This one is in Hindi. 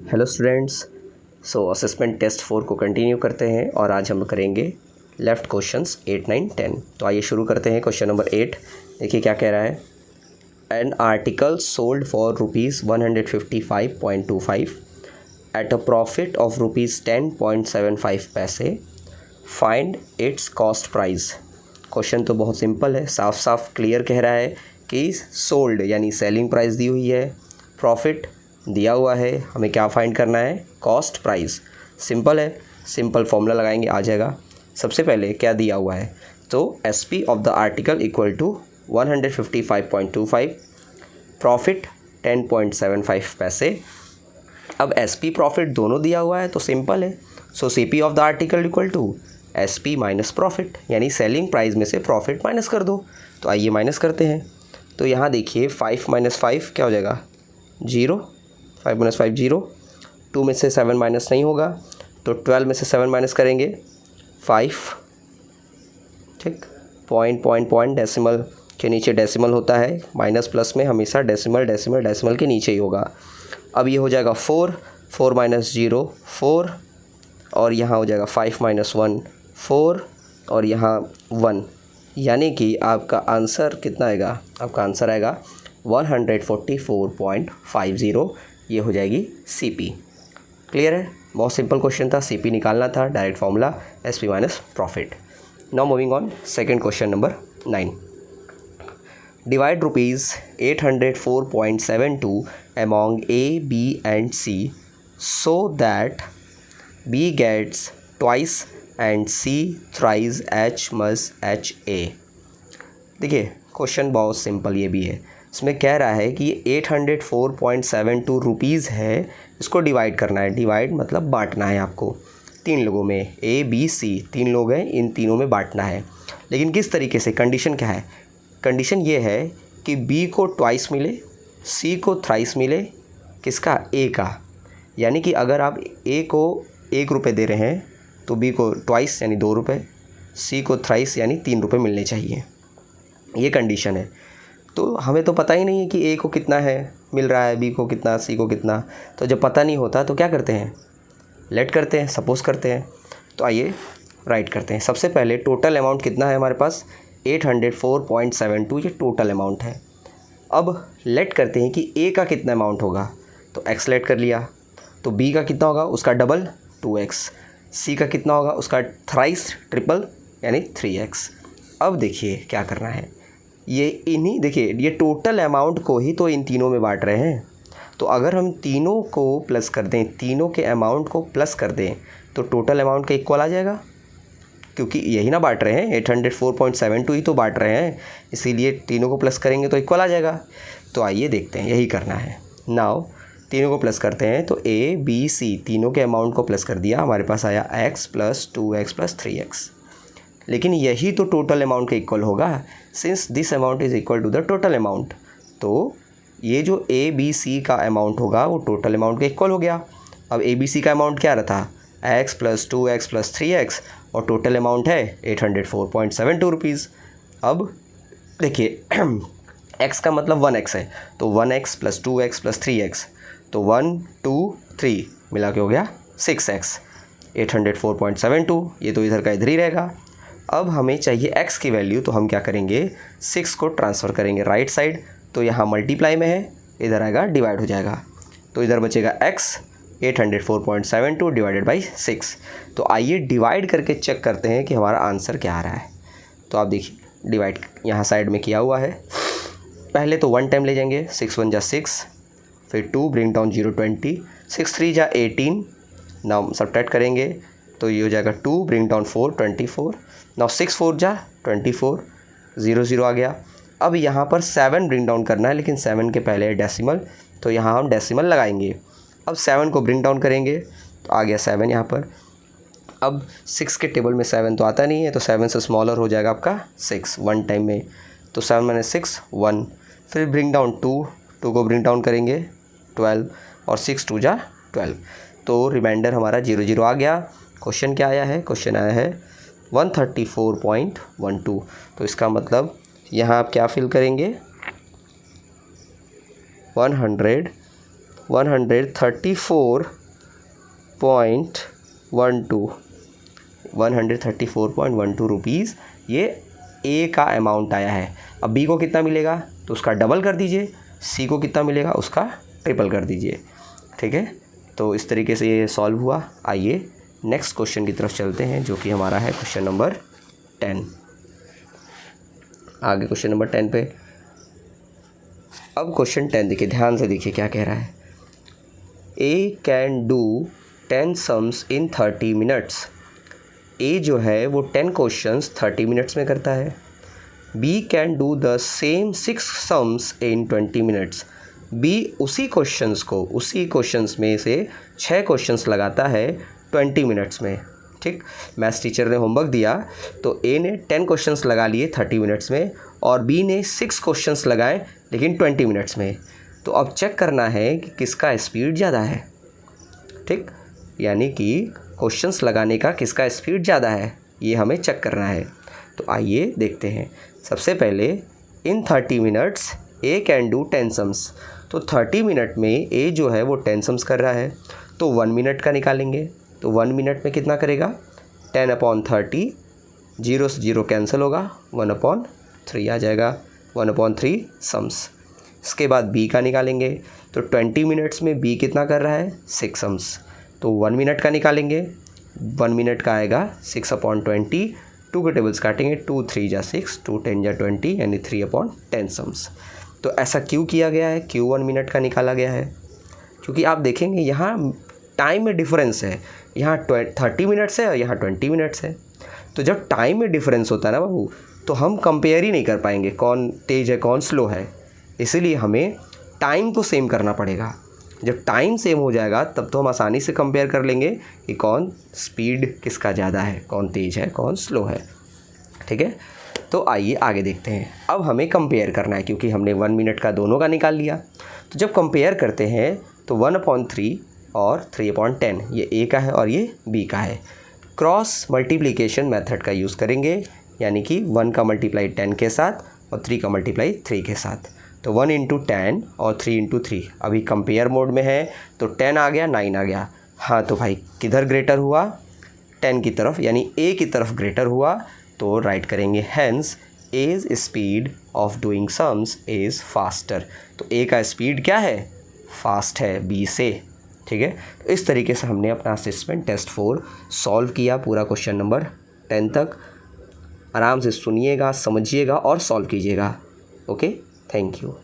Hello students. So assessment test 4 को कंटिन्यू करते हैं और आज हम करेंगे लेफ़्ट क्वेश्चंस 8, 9, 10। तो आइए शुरू करते हैं। क्वेश्चन नंबर 8 देखिए क्या कह रहा है। An article sold for ₹155.25 at a profit of ₹10.75 पैसे। Find its cost price. Question तो बहुत सिंपल है, साफ साफ क्लियर कह रहा है कि सोल्ड यानी सेलिंग प्राइस दी हुई है, प्रॉफिट दिया हुआ है, हमें क्या फाइंड करना है, कॉस्ट प्राइस। सिंपल है, सिंपल फॉर्मूला लगाएंगे आ जाएगा। सबसे पहले क्या दिया हुआ है, तो SP of the article equal to 155.25, profit 10.75 पैसे। अब एसपी प्रॉफिट दोनों दिया हुआ है तो सिंपल है, so CP of the article equal to SP minus profit, यानी सेलिंग प्राइस में से प्रॉफिट माइनस कर दो। तो आइए माइनस करते हैं। तो यहाँ देखिए 5 - 5 क्या हो जाएगा, 0। 5 - 5 0। 2 में से 7 माइनस नहीं होगा तो 12 में से 7 माइनस करेंगे 5। ठीक, पॉइंट डेसिमल के नीचे डेसिमल होता है, माइनस प्लस में हमेशा डेसिमल के नीचे ही होगा। अब ये हो जाएगा 4 - 0 4, और यहाँ हो जाएगा 5 - 1 4, और यहाँ 1, यानी कि आपका आंसर कितना आएगा, आपका आंसर आएगा 144.50। ये हो जाएगी सीपी। क्लियर है, बहुत सिंपल क्वेश्चन था, सीपी निकालना था, direct formula SP minus profit. Now moving on, second question number 9। Divide ₹804.72 among A, B and C so that B gets twice and C thrice as much as A। देखिए क्वेश्चन बहुत सिंपल ये भी है। इसमें कह रहा है कि 804.72 रुपीज़ है, इसको डिवाइड करना है। डिवाइड मतलब बांटना है आपको 3 लोगों में, ए बी सी 3 लोग हैं, इन तीनों में बांटना है। लेकिन किस तरीके से, कंडीशन क्या है, कंडीशन ये है कि बी को ट्वाइस मिले, सी को थ्राइस मिले, किसका, ए का। यानी कि अगर आप ए को 1 रुपये दे रहे हैं तो बी को ट्वाइस यानी 2 रुपये, सी को थ्राइस यानी 3 रुपये मिलने चाहिए। ये कंडीशन है। तो हमें तो पता ही नहीं है कि ए को कितना है मिल रहा है, बी को कितना, सी को कितना। तो जब पता नहीं होता तो क्या करते हैं, लेट करते हैं, सपोज करते हैं। तो आइए राइट करते हैं। सबसे पहले टोटल अमाउंट कितना है हमारे पास, 804.72, ये टोटल अमाउंट है। अब लेट करते हैं कि ए का कितना अमाउंट होगा, तो एक्स लेट कर लिया। तो बी का कितना होगा, उसका डबल 2x, सी का कितना होगा, उसका थ्राइस ट्रिपल यानी 3x। अब देखिए क्या करना है, ये इन्हीं, देखिए ये टोटल अमाउंट को ही तो इन तीनों में बांट रहे हैं। तो अगर हम तीनों को प्लस कर दें, तीनों के अमाउंट को प्लस कर दें तो टोटल अमाउंट का इक्वल आ जाएगा, क्योंकि यही ना बांट रहे हैं, 804.72 ही तो बांट रहे हैं, इसीलिए तीनों को प्लस करेंगे तो इक्वल आ जाएगा। तो आइए देखते हैं, यही करना है। नाउ तीनों को प्लस करते हैं, तो ए बी सी तीनों के अमाउंट को प्लस कर दिया, हमारे पास आया x + 2x + 3x। लेकिन यही तो टोटल अमाउंट का इक्वल होगा, since this amount is equal to the total amount. तो ये जो ए बी सी का अमाउंट होगा वो टोटल अमाउंट का इक्वल हो गया। अब ए बी सी का अमाउंट क्या रहता, x + 2x + 3x, और टोटल अमाउंट है 804.72 रुपीज़। अब देखिए x का मतलब 1x है, तो 1x + 2x + 3x, तो 1 2 3 मिला के हो गया 6x। 804.72 ये तो इधर का इधर ही रहेगा। अब हमें चाहिए x की वैल्यू, तो हम क्या करेंगे, 6 को ट्रांसफ़र करेंगे राइट साइड, तो यहाँ मल्टीप्लाई में है, इधर आएगा डिवाइड हो जाएगा, तो इधर बचेगा x 804.72 डिवाइडेड बाई 6। तो आइए डिवाइड करके चेक करते हैं कि हमारा आंसर क्या आ रहा है। तो आप देखिए डिवाइड यहाँ साइड में किया हुआ है। पहले तो 1 टाइम ले जाएंगे, 6 × 1 = 6, फिर 2 ब्रिंग डाउन 0 20, 6 × 3 = 18। नाउ सब्ट्रैक्ट करेंगे तो ये हो जाएगा 2 ब्रिंग डाउन 4 24। नाउ 6 × 4 = 24, 0 0 आ गया। अब यहाँ पर 7 ब्रिंग डाउन करना है, लेकिन 7 के पहले है डेसिमल, तो यहाँ हम डेसिमल लगाएंगे। अब 7 को ब्रिंग डाउन करेंगे तो आ गया 7 यहाँ पर। अब 6 के टेबल में 7 तो आता नहीं है, तो 7 से स्मॉलर हो जाएगा आपका 6 1 टाइम में, तो 7 - 6 1। फिर ब्रिंग डाउन 2 को ब्रिंग डाउन करेंगे 12, और 6 × 2 = 12, तो रिमाइंडर हमारा 0 0 आ गया। क्वेश्चन क्या आया है, क्वेश्चन आया है 134.12। तो इसका मतलब यहाँ आप क्या फिल करेंगे, 134 134.12 रुपीज़ ये ए का अमाउंट आया है। अब बी को कितना मिलेगा तो उसका डबल कर दीजिए, सी को कितना मिलेगा उसका ट्रिपल कर दीजिए। ठीक है, तो इस तरीके से ये सॉल्व हुआ। आइए नेक्स्ट क्वेश्चन की तरफ चलते हैं जो कि हमारा है क्वेश्चन नंबर 10। आगे क्वेश्चन नंबर 10 पे, अब क्वेश्चन 10 देखिए, ध्यान से देखिए क्या कह रहा है। A can do 10 sums in 30 minutes. A जो है वो 10 क्वेश्चंस 30 मिनट्स में करता है। B can do the same 6 sums in 20 minutes. B उसी क्वेश्चंस में से 6 क्वेश्चंस लगाता है 20 मिनट्स में। ठीक, मैथ्स टीचर ने होमवर्क दिया तो ए ने 10 क्वेश्चंस लगा लिए 30 मिनट्स में और बी ने 6 क्वेश्चंस लगाए लेकिन 20 मिनट्स में। तो अब चेक करना है कि किसका स्पीड ज़्यादा है। ठीक, यानी कि क्वेश्चंस लगाने का किसका स्पीड ज़्यादा है ये हमें चेक करना है। तो आइए देखते हैं। सबसे पहले इन 30 minutes A can do 10 sums. तो 30 मिनट में ए जो है वो 10 सम्स कर रहा है, तो 1 मिनट का निकालेंगे। तो 1 मिनट में कितना करेगा 10/30, 0 से 0 कैंसिल होगा, 1/3 आ जाएगा, 1/3 सम्स। इसके बाद बी का निकालेंगे। तो 20 मिनट्स में बी कितना कर रहा है 6 सम्स। तो 1 मिनट का निकालेंगे, 1 मिनट का आएगा 6/20, 2 के टेबल्स काटेंगे, 2 3 जा 6, 2 10 जा 20 यानी 3/10 सम्स। तो ऐसा क्यों किया गया है, क्यों 1 मिनट का निकाला गया है? क्योंकि आप देखेंगे यहाँ टाइम में डिफरेंस है, यहाँ 30 मिनट्स है और यहाँ 20 मिनट्स है। तो जब टाइम में डिफरेंस होता है ना बाबू, तो हम कंपेयर ही नहीं कर पाएंगे कौन तेज़ है कौन स्लो है। इसीलिए हमें टाइम को सेम करना पड़ेगा। जब टाइम सेम हो जाएगा तब तो हम आसानी से कंपेयर कर लेंगे कि कौन स्पीड किसका ज़्यादा है, कौन तेज़ है कौन स्लो है। ठीक है, तो आइए आगे देखते हैं। अब हमें कंपेयर करना है क्योंकि हमने 1 मिनट का दोनों का निकाल लिया। तो जब कंपेयर करते हैं तो 1/3 और 3/10 ये ए का है और ये बी का है। क्रॉस मल्टीप्लिकेशन मेथड का यूज़ करेंगे, यानी कि 1 का मल्टीप्लाई 10 के साथ और 3 का मल्टीप्लाई 3 के साथ। तो 1 × 10 और 3 × 3 अभी कंपेयर मोड में है, तो 10 आ गया 9 आ गया। हाँ तो भाई किधर ग्रेटर हुआ 10 की तरफ, यानी ए की तरफ ग्रेटर हुआ, तो राइट करेंगे hence as speed of doing sums is faster. तो ए का स्पीड क्या है, फास्ट है बी से। ठीक है, तो इस तरीके से हमने अपना असेसमेंट टेस्ट 4 सॉल्व किया पूरा क्वेश्चन नंबर 10 तक। आराम से सुनिएगा, समझिएगा और सॉल्व कीजिएगा। Okay, thank you.